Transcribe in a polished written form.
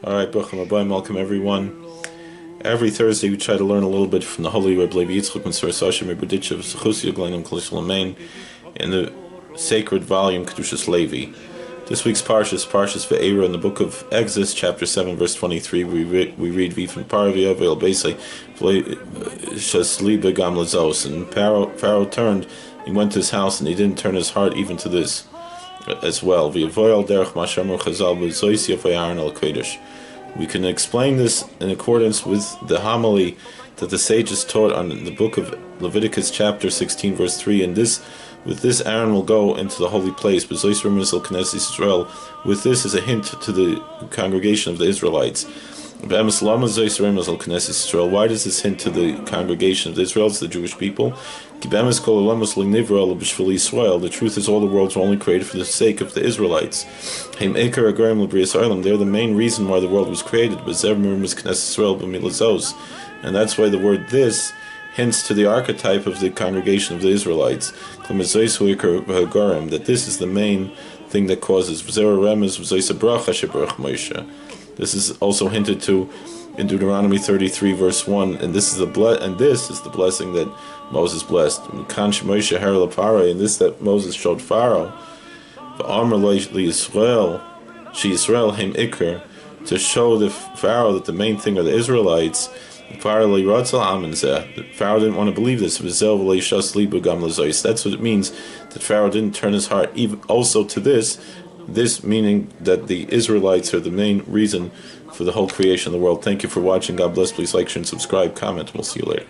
Alright, Bruchim Rabbi, welcome everyone. Every Thursday we try to learn a little bit from the Holy Rebbe Levi in the sacred volume Kedushas Levi. This week's Parshas, Vaera, in the book of Exodus, chapter 7, verse 23, we read Vifan Parvia, Veil Basei, Shasliba Gam Lazos. And Pharaoh turned, he went to his house, and he didn't turn his heart even to this as well. We can explain this in accordance with the homily that the sages taught on the book of Leviticus chapter 16 verse 3, and with this Aaron will go into the holy place. With this is a hint to the congregation of the Israelites. Why does this hint to the congregation of the Israelites, the Jewish people? The truth is, all the worlds were only created for the sake of the Israelites. They're the main reason why the world was created. And that's why the word "this" hints to the archetype of the congregation of the Israelites. That this is the main thing that causes. This is also hinted to in Deuteronomy 33 verse 1, and this is the blessing that Moses blessed. And this that Moses showed Pharaoh, to show the Pharaoh that the main thing are the Israelites. Pharaoh didn't want to believe this. That's what it means, that Pharaoh didn't turn his heart even also to this meaning that the Israelites are the main reason for the whole creation of the world. Thank you for watching. God bless. Please like, share, and subscribe, comment, and we'll see you later.